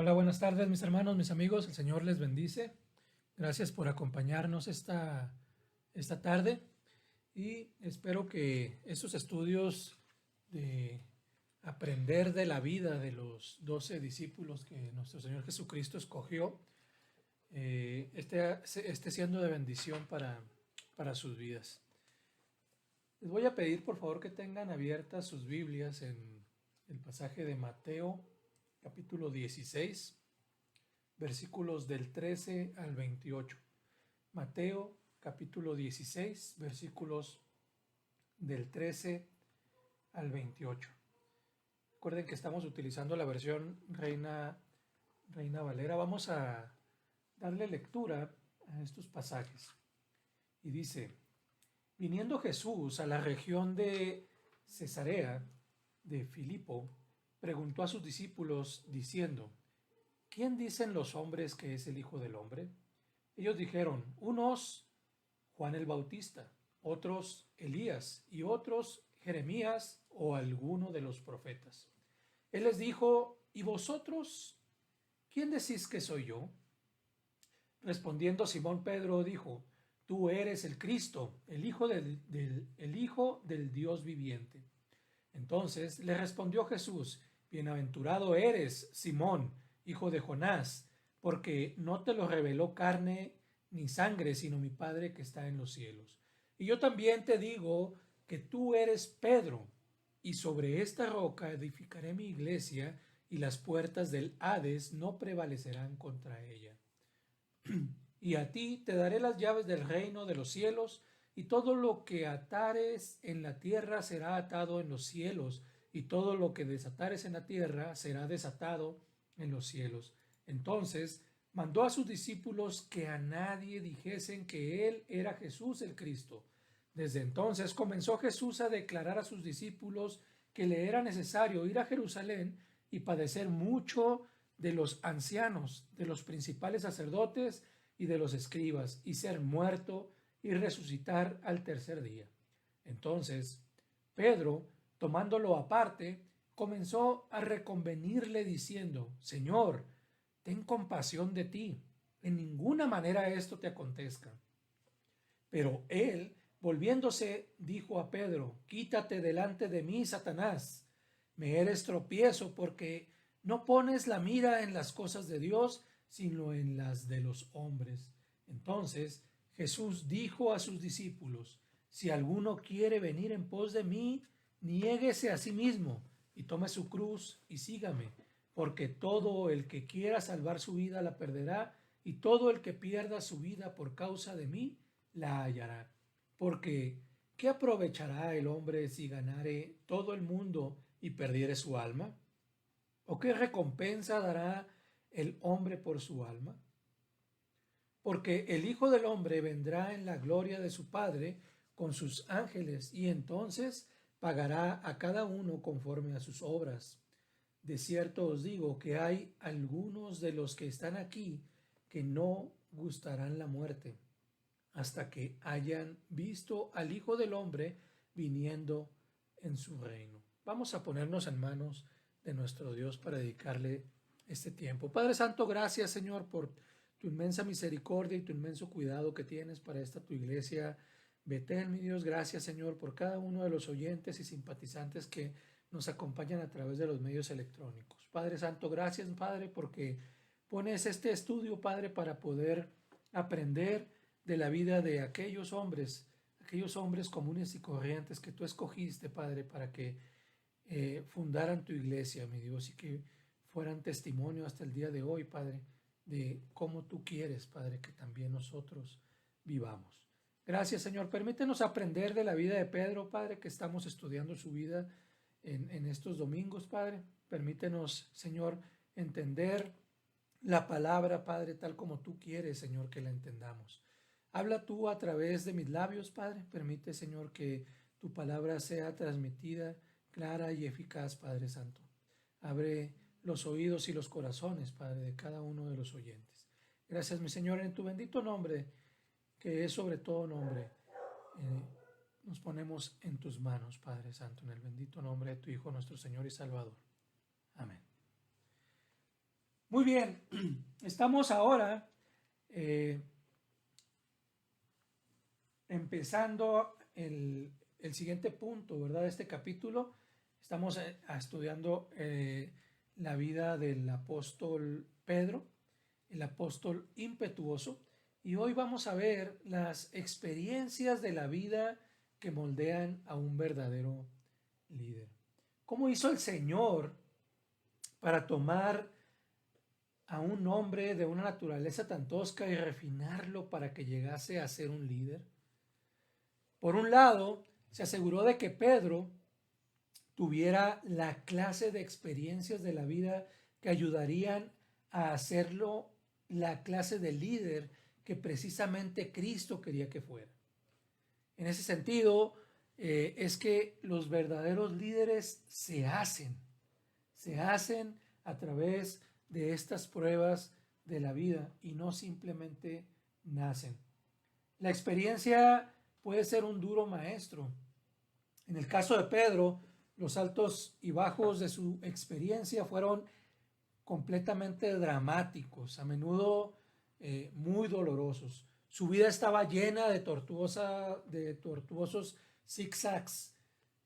Hola, buenas tardes mis hermanos, mis amigos, el Señor les bendice. Gracias por acompañarnos esta tarde y espero que estos estudios de aprender de la vida de los 12 discípulos que nuestro Señor Jesucristo escogió, esté siendo de bendición para sus vidas. Les voy a pedir por favor que tengan abiertas sus Biblias en el pasaje de Mateo capítulo 16, versículos del 13 al 28. Mateo capítulo 16, versículos del 13 al 28. Recuerden que estamos utilizando la versión Reina Valera. Vamos a darle lectura a estos pasajes. Y dice: viniendo Jesús a la región de Cesarea de Filipo, preguntó a sus discípulos diciendo: ¿quién dicen los hombres que es el Hijo del Hombre? Ellos dijeron: unos Juan el Bautista, otros Elías y otros Jeremías o alguno de los profetas. Él les dijo: ¿y vosotros quién decís que soy yo? Respondiendo Simón Pedro dijo: tú eres el Cristo, el Hijo del Dios viviente. Entonces le respondió Jesús: bienaventurado eres, Simón, hijo de Jonás, porque no te lo reveló carne ni sangre, sino mi Padre que está en los cielos. Y yo también te digo que tú eres Pedro, y sobre esta roca edificaré mi iglesia, y las puertas del Hades no prevalecerán contra ella. Y a ti te daré las llaves del reino de los cielos, y todo lo que atares en la tierra será atado en los cielos, y todo lo que desatares en la tierra será desatado en los cielos. Entonces mandó a sus discípulos que a nadie dijesen que él era Jesús el Cristo. Desde entonces comenzó Jesús a declarar a sus discípulos que le era necesario ir a Jerusalén y padecer mucho de los ancianos, de los principales sacerdotes y de los escribas, y ser muerto y resucitar al tercer día. Entonces Pedro, tomándolo aparte, comenzó a reconvenirle diciendo: Señor, ten compasión de ti, en ninguna manera esto te acontezca. Pero él, volviéndose, dijo a Pedro: quítate delante de mí, Satanás, me eres tropiezo, porque no pones la mira en las cosas de Dios, sino en las de los hombres. Entonces Jesús dijo a sus discípulos: si alguno quiere venir en pos de mí, niéguese a sí mismo y tome su cruz y sígame, porque todo el que quiera salvar su vida la perderá, y todo el que pierda su vida por causa de mí la hallará. Porque ¿qué aprovechará el hombre si ganare todo el mundo y perdiere su alma? ¿O qué recompensa dará el hombre por su alma? Porque el Hijo del Hombre vendrá en la gloria de su Padre con sus ángeles, y entonces pagará a cada uno conforme a sus obras. De cierto os digo que hay algunos de los que están aquí que no gustarán la muerte hasta que hayan visto al Hijo del Hombre viniendo en su reino. Vamos a ponernos en manos de nuestro Dios para dedicarle este tiempo. Padre Santo, gracias, Señor, por tu inmensa misericordia y tu inmenso cuidado que tienes para esta tu iglesia Betel, mi Dios. Gracias, Señor, por cada uno de los oyentes y simpatizantes que nos acompañan a través de los medios electrónicos. Padre Santo, gracias, Padre, porque pones este estudio, Padre, para poder aprender de la vida de aquellos hombres comunes y corrientes que tú escogiste, Padre, para que fundaran tu iglesia, mi Dios, y que fueran testimonio hasta el día de hoy, Padre, de cómo tú quieres, Padre, que también nosotros vivamos. Gracias, Señor. Permítenos aprender de la vida de Pedro, Padre, que estamos estudiando su vida en estos domingos, Padre. Permítenos, Señor, entender la palabra, Padre, tal como tú quieres, Señor, que la entendamos. Habla tú a través de mis labios, Padre. Permite, Señor, que tu palabra sea transmitida clara y eficaz, Padre Santo. Abre los oídos y los corazones, Padre, de cada uno de los oyentes. Gracias, mi Señor, en tu bendito nombre, que es sobre todo nombre. Nos ponemos en tus manos, Padre Santo, en el bendito nombre de tu Hijo, nuestro Señor y Salvador. Amén. Muy bien, estamos ahora empezando el siguiente punto, ¿verdad? De este capítulo. Estamos estudiando la vida del apóstol Pedro, el apóstol impetuoso, y hoy vamos a ver las experiencias de la vida que moldean a un verdadero líder. ¿Cómo hizo el Señor para tomar a un hombre de una naturaleza tan tosca y refinarlo para que llegase a ser un líder? Por un lado, se aseguró de que Pedro tuviera la clase de experiencias de la vida que ayudarían a hacerlo la clase de líder que precisamente Cristo quería que fuera. En ese sentido, es que los verdaderos líderes se hacen a través de estas pruebas de la vida y no simplemente nacen. La experiencia puede ser un duro maestro. En el caso de Pedro, los altos y bajos de su experiencia fueron completamente dramáticos, a menudo muy dolorosos. Su vida estaba llena de tortuosos zigzags.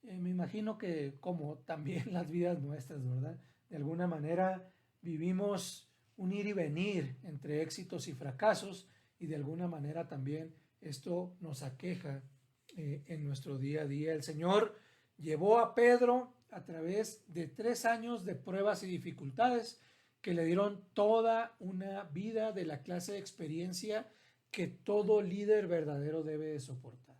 Me imagino que como también las vidas nuestras, ¿verdad? De alguna manera vivimos un ir y venir entre éxitos y fracasos, y de alguna manera también esto nos aqueja en nuestro día a día. El Señor llevó a Pedro a través de 3 años de pruebas y dificultades que le dieron toda una vida de la clase de experiencia que todo líder verdadero debe de soportar.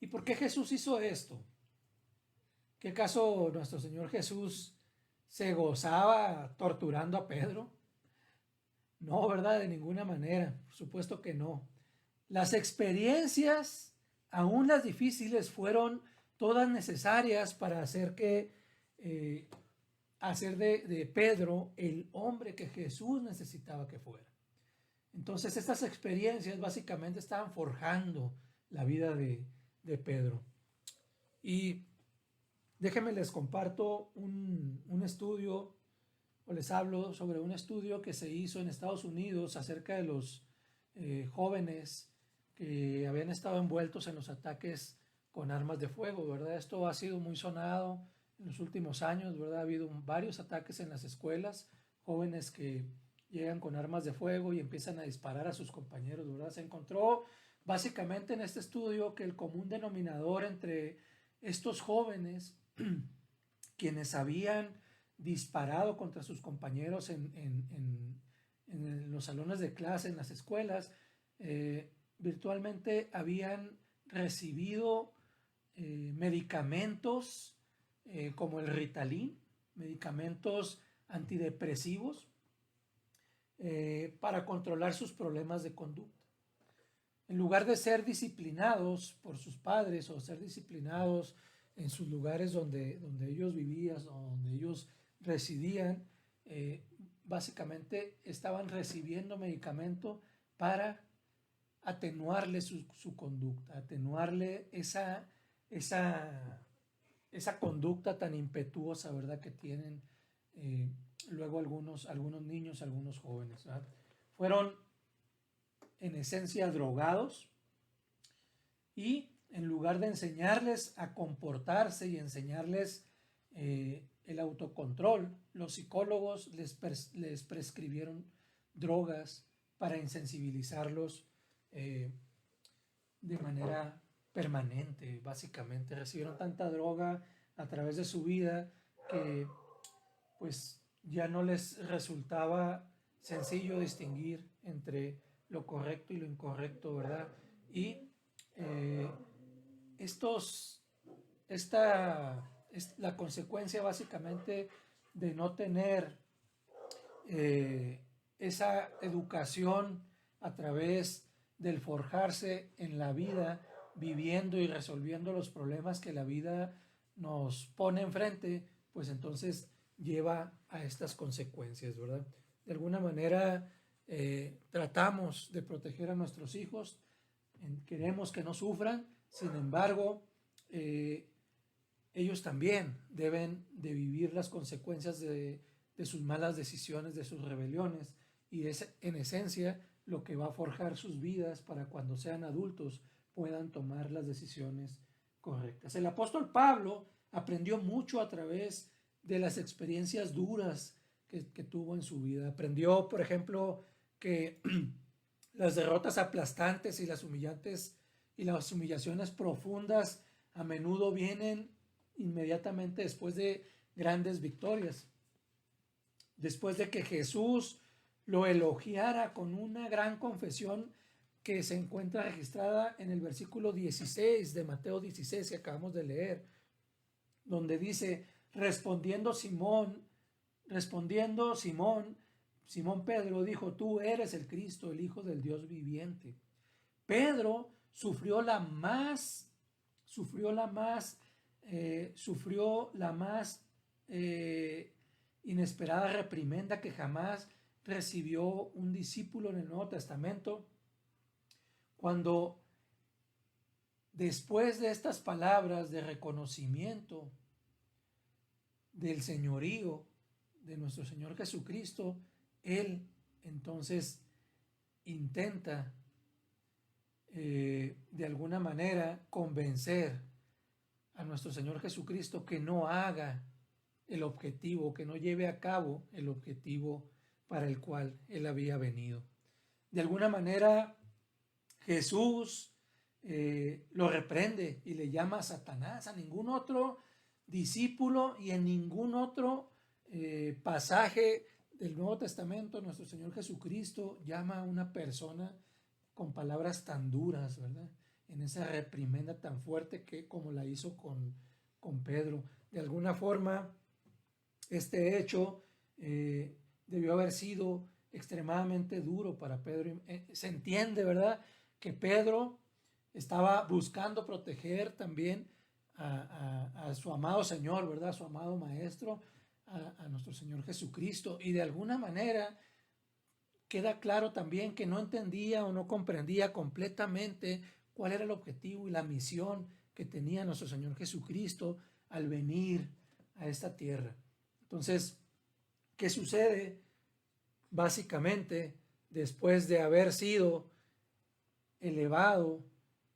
¿Y por qué Jesús hizo esto? ¿Qué acaso nuestro Señor Jesús se gozaba torturando a Pedro? No, ¿verdad? De ninguna manera. Por supuesto que no. Las experiencias, aún las difíciles, fueron todas necesarias para hacer de Pedro el hombre que Jesús necesitaba que fuera. Entonces estas experiencias básicamente estaban forjando la vida de Pedro. Y déjenme les comparto un estudio, o les hablo sobre un estudio que se hizo en Estados Unidos acerca de los jóvenes que habían estado envueltos en los ataques con armas de fuego, ¿verdad? Esto ha sido muy sonado en los últimos años, ¿verdad? Ha habido varios ataques en las escuelas, jóvenes que llegan con armas de fuego y empiezan a disparar a sus compañeros, ¿verdad? Se encontró básicamente en este estudio que el común denominador entre estos jóvenes quienes habían disparado contra sus compañeros en los salones de clase, en las escuelas, virtualmente habían recibido medicamentos como el Ritalin, medicamentos antidepresivos para controlar sus problemas de conducta. En lugar de ser disciplinados por sus padres o ser disciplinados en sus lugares donde ellos vivían o donde ellos residían, básicamente estaban recibiendo medicamento para atenuarle su conducta, atenuarle esa conducta tan impetuosa, ¿verdad?, que tienen luego algunos niños, algunos jóvenes, ¿verdad? Fueron en esencia drogados y en lugar de enseñarles a comportarse y enseñarles el autocontrol, los psicólogos les prescribieron drogas para insensibilizarlos de manera permanente. Básicamente recibieron tanta droga a través de su vida que pues ya no les resultaba sencillo distinguir entre lo correcto y lo incorrecto, ¿verdad? Y esta es la consecuencia básicamente de no tener esa educación a través del forjarse en la vida, viviendo y resolviendo los problemas que la vida nos pone enfrente, pues entonces lleva a estas consecuencias, ¿verdad? De alguna manera tratamos de proteger a nuestros hijos, queremos que no sufran, sin embargo, ellos también deben de vivir las consecuencias de de sus malas decisiones, de sus rebeliones, y es en esencia lo que va a forjar sus vidas para cuando sean adultos puedan tomar las decisiones correctas. El apóstol Pablo aprendió mucho a través de las experiencias duras que tuvo en su vida. Aprendió, por ejemplo, que las derrotas aplastantes y las humillaciones profundas a menudo vienen inmediatamente después de grandes victorias. Después de que Jesús lo elogiara con una gran confesión que se encuentra registrada en el versículo 16 de Mateo 16 que acabamos de leer, donde dice, respondiendo Simón Pedro dijo, tú eres el Cristo, el Hijo del Dios viviente. Pedro sufrió la más inesperada reprimenda que jamás recibió un discípulo en el Nuevo Testamento, cuando después de estas palabras de reconocimiento del señorío de nuestro Señor Jesucristo, él entonces intenta de alguna manera convencer a nuestro Señor Jesucristo que no haga el objetivo, que no lleve a cabo el objetivo para el cual él había venido. De alguna manera Jesús lo reprende y le llama a Satanás. A ningún otro discípulo y en ningún otro pasaje del Nuevo Testamento nuestro Señor Jesucristo llama a una persona con palabras tan duras, ¿verdad? En esa reprimenda tan fuerte que como la hizo con Pedro. De alguna forma, este hecho debió haber sido extremadamente duro para Pedro. Se entiende, ¿verdad?, que Pedro estaba buscando proteger también a su amado Señor, ¿verdad?, a su amado Maestro, a nuestro Señor Jesucristo. Y de alguna manera queda claro también que no entendía o no comprendía completamente cuál era el objetivo y la misión que tenía nuestro Señor Jesucristo al venir a esta tierra. Entonces, ¿qué sucede? Básicamente, después de haber sido elevado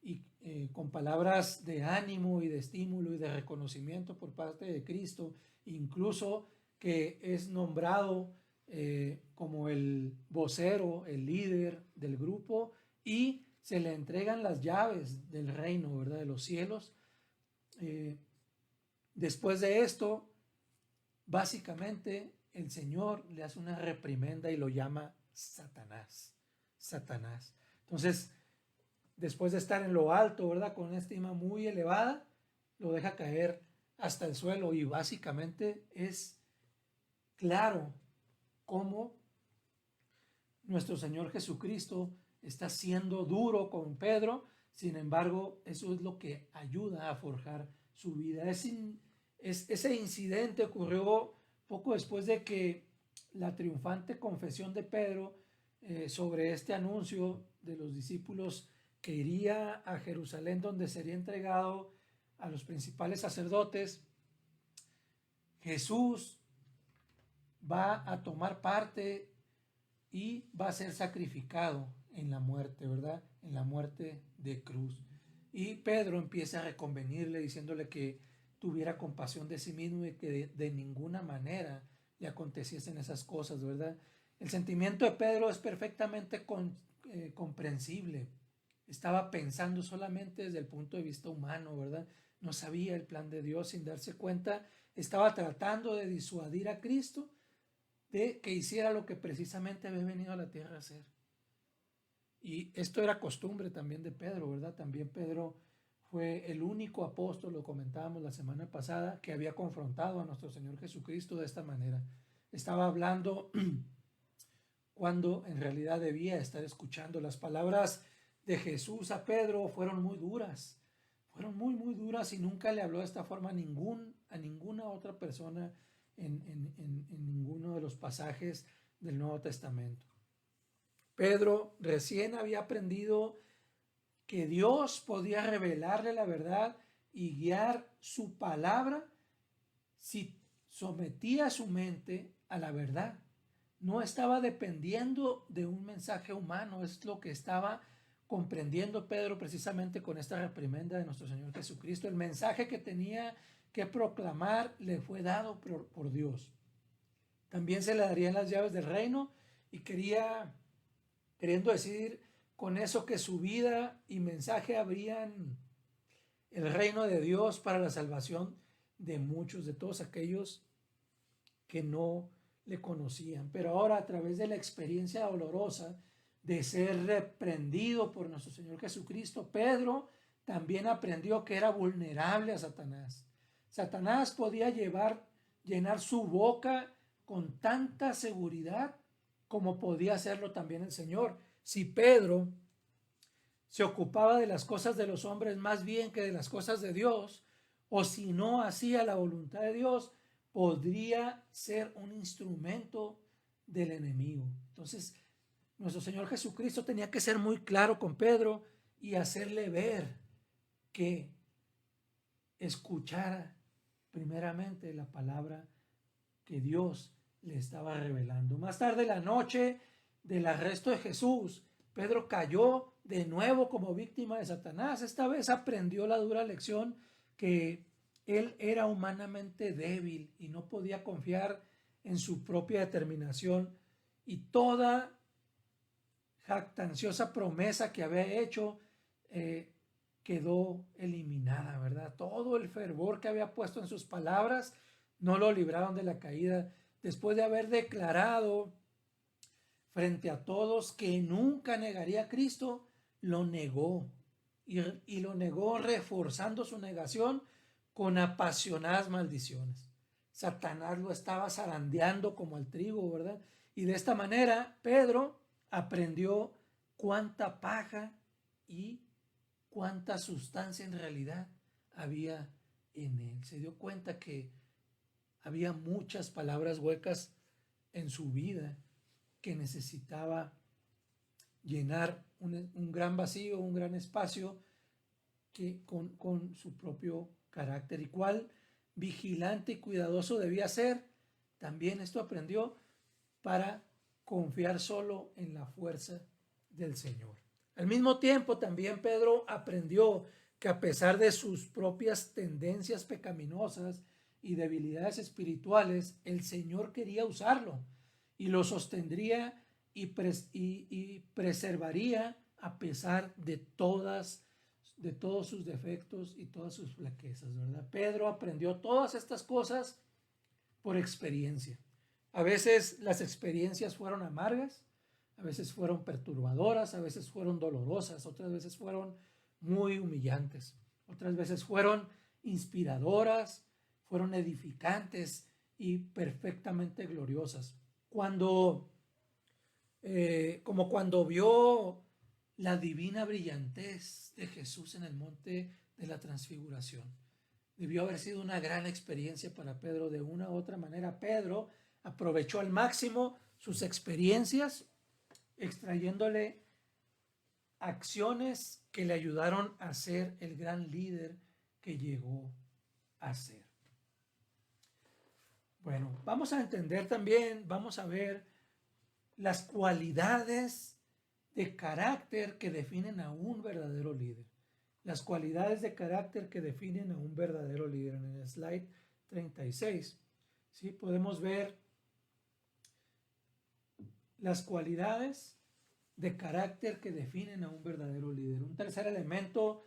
y con palabras de ánimo y de estímulo y de reconocimiento por parte de Cristo, incluso que es nombrado como el vocero, el líder del grupo, y se le entregan las llaves del reino, ¿verdad?, de los cielos. Después de esto, básicamente el Señor le hace una reprimenda y lo llama Satanás. Satanás. Entonces, después de estar en lo alto, ¿verdad?, con una estima muy elevada, lo deja caer hasta el suelo y básicamente es claro cómo nuestro Señor Jesucristo está siendo duro con Pedro. Sin embargo, eso es lo que ayuda a forjar su vida. Ese incidente ocurrió poco después de que la triunfante confesión de Pedro sobre este anuncio de los discípulos que iría a Jerusalén, donde sería entregado a los principales sacerdotes. Jesús va a tomar parte y va a ser sacrificado en la muerte, ¿verdad?, en la muerte de cruz. Y Pedro empieza a reconvenirle, diciéndole que tuviera compasión de sí mismo y que de ninguna manera le aconteciesen esas cosas, ¿verdad? El sentimiento de Pedro es perfectamente comprensible. Estaba pensando solamente desde el punto de vista humano, ¿verdad? No sabía el plan de Dios. Sin darse cuenta, estaba tratando de disuadir a Cristo de que hiciera lo que precisamente había venido a la tierra a hacer. Y esto era costumbre también de Pedro, ¿verdad? También Pedro fue el único apóstol, lo comentábamos la semana pasada, que había confrontado a nuestro Señor Jesucristo de esta manera. Estaba hablando cuando en realidad debía estar escuchando. Las palabras de Jesús a Pedro fueron muy duras. Fueron muy, muy duras y nunca le habló de esta forma a ninguna otra persona en ninguno de los pasajes del Nuevo Testamento. Pedro recién había aprendido que Dios podía revelarle la verdad y guiar su palabra si sometía su mente a la verdad. No estaba dependiendo de un mensaje humano, es lo que estaba comprendiendo Pedro precisamente con esta reprimenda de nuestro Señor Jesucristo. El mensaje que tenía que proclamar le fue dado por Dios. También se le darían las llaves del reino y queriendo decir con eso que su vida y mensaje abrían el reino de Dios para la salvación de muchos, de todos aquellos que no le conocían. Pero ahora, a través de la experiencia dolorosa de ser reprendido por nuestro Señor Jesucristo, Pedro también aprendió que era vulnerable a Satanás. Satanás podía llenar su boca con tanta seguridad como podía hacerlo también el Señor. Si Pedro se ocupaba de las cosas de los hombres más bien que de las cosas de Dios, o si no hacía la voluntad de Dios, podría ser un instrumento del enemigo. Entonces, nuestro Señor Jesucristo tenía que ser muy claro con Pedro y hacerle ver que escuchara primeramente la palabra que Dios le estaba revelando. Más tarde, la noche del arresto de Jesús, Pedro cayó de nuevo como víctima de Satanás. Esta vez aprendió la dura lección que él era humanamente débil y no podía confiar en su propia determinación, y toda jactanciosa promesa que había hecho quedó eliminada, ¿verdad? Todo el fervor que había puesto en sus palabras no lo libraron de la caída. Después de haber declarado frente a todos que nunca negaría a Cristo, lo negó y lo negó reforzando su negación con apasionadas maldiciones. Satanás lo estaba zarandeando como el trigo, ¿verdad? Y de esta manera Pedro aprendió cuánta paja y cuánta sustancia en realidad había en él. Se dio cuenta que había muchas palabras huecas en su vida que necesitaba llenar un gran vacío, un gran espacio con su propio carácter. Y cuál vigilante y cuidadoso debía ser. También esto aprendió para confiar solo en la fuerza del Señor. Al mismo tiempo, también Pedro aprendió que a pesar de sus propias tendencias pecaminosas y debilidades espirituales, el Señor quería usarlo y lo sostendría y preservaría a pesar de todos sus defectos y todas sus flaquezas, ¿verdad? Pedro aprendió todas estas cosas por experiencia. A veces las experiencias fueron amargas, a veces fueron perturbadoras, a veces fueron dolorosas, otras veces fueron muy humillantes, otras veces fueron inspiradoras, fueron edificantes y perfectamente gloriosas. Como cuando vio la divina brillantez de Jesús en el monte de la transfiguración. Debió haber sido una gran experiencia para Pedro. De una u otra manera, Pedro aprovechó al máximo sus experiencias, extrayéndole acciones que le ayudaron a ser el gran líder que llegó a ser. Bueno, vamos a entender también, vamos a ver las cualidades de carácter que definen a un verdadero líder. Las cualidades de carácter que definen a un verdadero líder. En el slide 36, ¿sí? Podemos ver las cualidades de carácter que definen a un verdadero líder. Un tercer elemento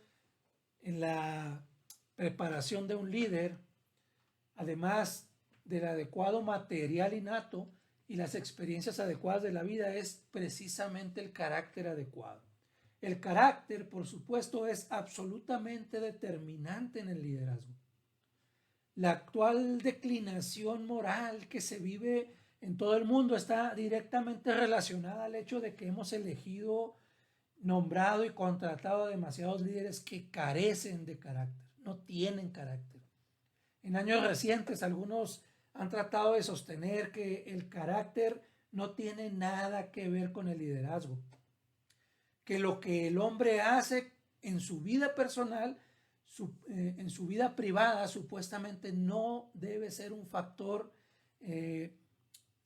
en la preparación de un líder, además del adecuado material innato y las experiencias adecuadas de la vida, es precisamente el carácter adecuado. El carácter, por supuesto, es absolutamente determinante en el liderazgo. La actual declinación moral que se vive en todo el mundo está directamente relacionada al hecho de que hemos elegido, nombrado y contratado a demasiados líderes que carecen de carácter, no tienen carácter. En años recientes, algunos han tratado de sostener que el carácter no tiene nada que ver con el liderazgo, que lo que el hombre hace en su vida personal, en su vida privada, supuestamente no debe ser un factor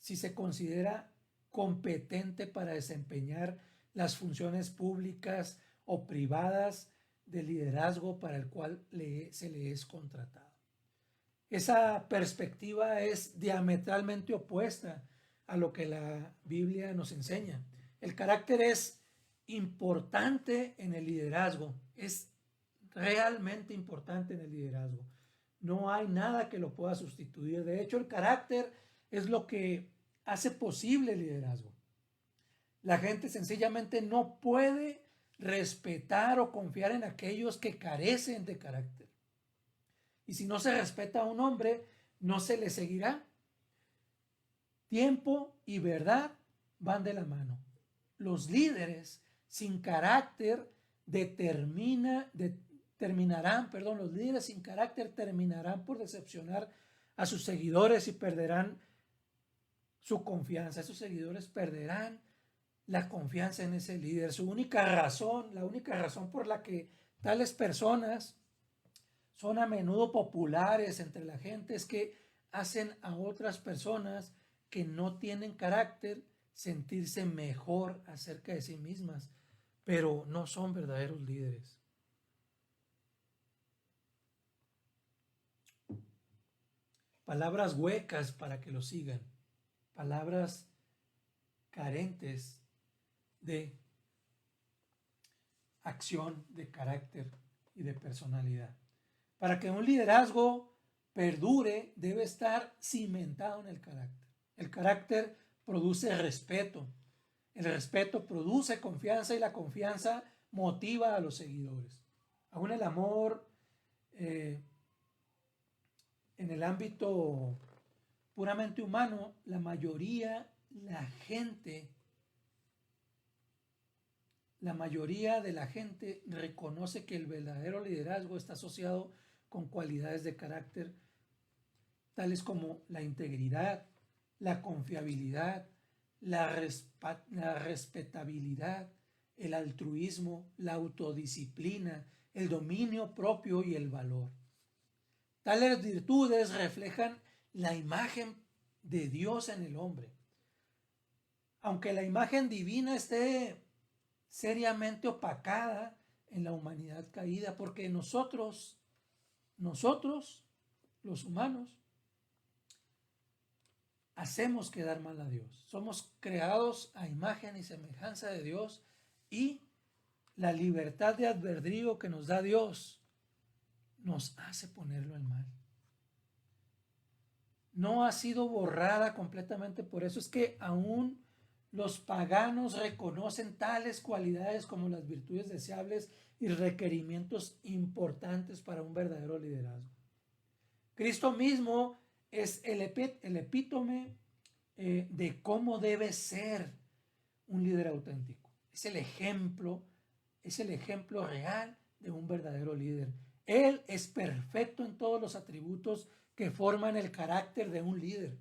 si se considera competente para desempeñar las funciones públicas o privadas de liderazgo para el cual se le es contratado. Esa perspectiva es diametralmente opuesta a lo que la Biblia nos enseña. El carácter es importante en el liderazgo, es realmente importante en el liderazgo. No hay nada que lo pueda sustituir. De hecho, el carácter es lo que hace posible el liderazgo. La gente sencillamente no puede respetar o confiar en aquellos que carecen de carácter. Y si no se respeta a un hombre, no se le seguirá. Tiempo y verdad van de la mano. Los líderes sin carácter terminarán por decepcionar a sus seguidores y perderán su confianza. Esos seguidores perderán la confianza en ese líder. La única razón por la que tales personas son a menudo populares entre la gente es que hacen a otras personas que no tienen carácter sentirse mejor acerca de sí mismas, pero no son verdaderos líderes. Palabras huecas para que lo sigan, palabras carentes de acción, de carácter y de personalidad. Para que un liderazgo perdure, debe estar cimentado en el carácter. El carácter produce respeto. El respeto produce confianza y la confianza motiva a los seguidores. Aún el amor en el ámbito puramente humano, la mayoría de la gente reconoce que el verdadero liderazgo está asociado con cualidades de carácter tales como la integridad, la confiabilidad, la respetabilidad, el altruismo, la autodisciplina, el dominio propio y el valor. Tales virtudes reflejan la imagen de Dios en el hombre. Aunque la imagen divina esté seriamente opacada en la humanidad caída, porque nosotros, los humanos, hacemos quedar mal a Dios. Somos creados a imagen y semejanza de Dios y la libertad de albedrío que nos da Dios nos hace ponerlo en mal. No ha sido borrada completamente, por eso es que aún los paganos reconocen tales cualidades como las virtudes deseables y requerimientos importantes para un verdadero liderazgo. Cristo mismo es el epítome de cómo debe ser un líder auténtico. Es el ejemplo real de un verdadero líder. Él es perfecto en todos los atributos que forman el carácter de un líder.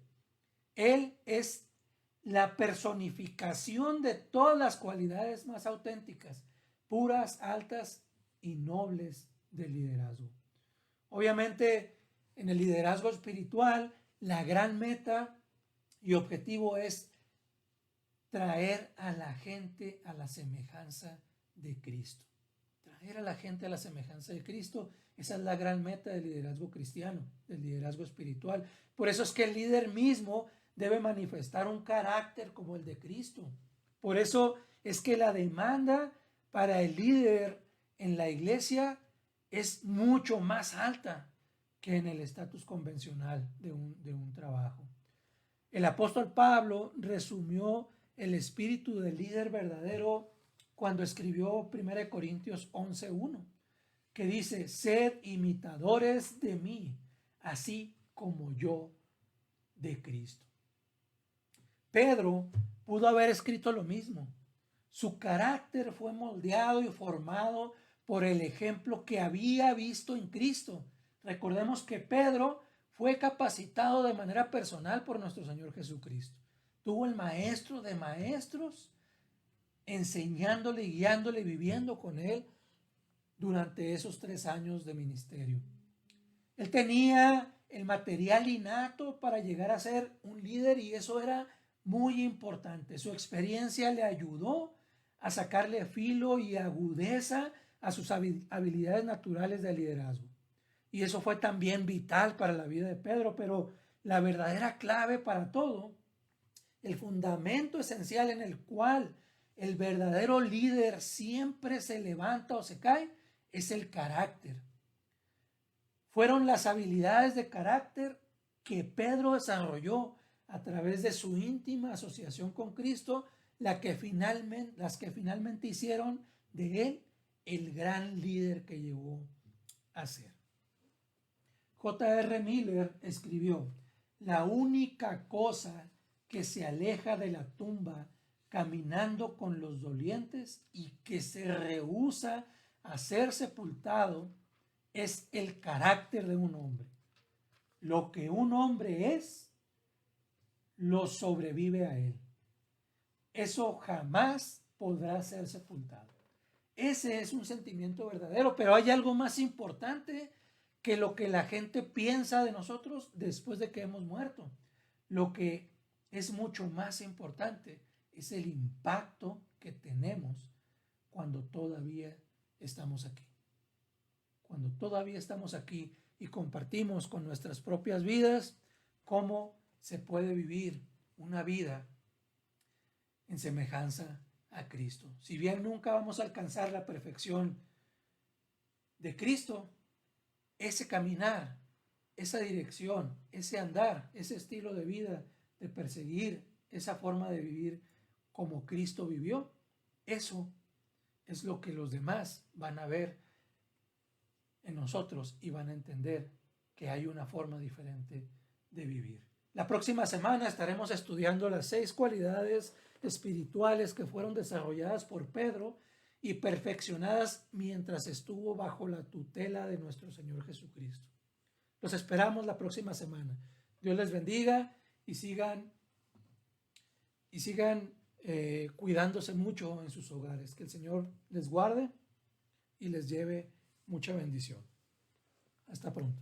Él es la personificación de todas las cualidades más auténticas, puras, altas y nobles del liderazgo. Obviamente, en el liderazgo espiritual, la gran meta y objetivo es traer a la gente a la semejanza de Cristo. Traer a la gente a la semejanza de Cristo, esa es la gran meta del liderazgo cristiano, del liderazgo espiritual. Por eso es que el líder mismo debe manifestar un carácter como el de Cristo. Por eso es que la demanda para el líder en la iglesia es mucho más alta que en el estatus convencional de un trabajo. El apóstol Pablo resumió el espíritu del líder verdadero cuando escribió 1 Corintios 11:1, que dice: sed imitadores de mí, así como yo de Cristo. Pedro pudo haber escrito lo mismo. Su carácter fue moldeado y formado por el ejemplo que había visto en Cristo. Recordemos que Pedro fue capacitado de manera personal por nuestro Señor Jesucristo. Tuvo el maestro de maestros enseñándole, guiándole, viviendo con él durante esos 3 años de ministerio. Él tenía el material innato para llegar a ser un líder, y eso era muy importante. Su experiencia le ayudó a sacarle filo y agudeza a sus habilidades naturales de liderazgo. Y eso fue también vital para la vida de Pedro, pero la verdadera clave para todo, el fundamento esencial en el cual el verdadero líder siempre se levanta o se cae, es el carácter. Fueron las habilidades de carácter que Pedro desarrolló a través de su íntima asociación con Cristo, las que finalmente hicieron de él el gran líder que llegó a ser. J.R. Miller escribió: la única cosa que se aleja de la tumba caminando con los dolientes y que se rehúsa a ser sepultado es el carácter de un hombre. Lo que un hombre es, lo sobrevive a él. Eso jamás podrá ser sepultado. Ese es un sentimiento verdadero, pero hay algo más importante que lo que la gente piensa de nosotros después de que hemos muerto. Lo que es mucho más importante es el impacto que tenemos cuando todavía estamos aquí. Cuando todavía estamos aquí y compartimos con nuestras propias vidas cómo se puede vivir una vida en semejanza a Cristo. Si bien nunca vamos a alcanzar la perfección de Cristo, ese caminar, esa dirección, ese andar, ese estilo de vida, de perseguir esa forma de vivir como Cristo vivió, eso es lo que los demás van a ver en nosotros y van a entender que hay una forma diferente de vivir. La próxima semana estaremos estudiando las 6 cualidades espirituales que fueron desarrolladas por Pedro y perfeccionadas mientras estuvo bajo la tutela de nuestro Señor Jesucristo. Los esperamos la próxima semana. Dios les bendiga y sigan cuidándose mucho en sus hogares. Que el Señor les guarde y les lleve mucha bendición. Hasta pronto.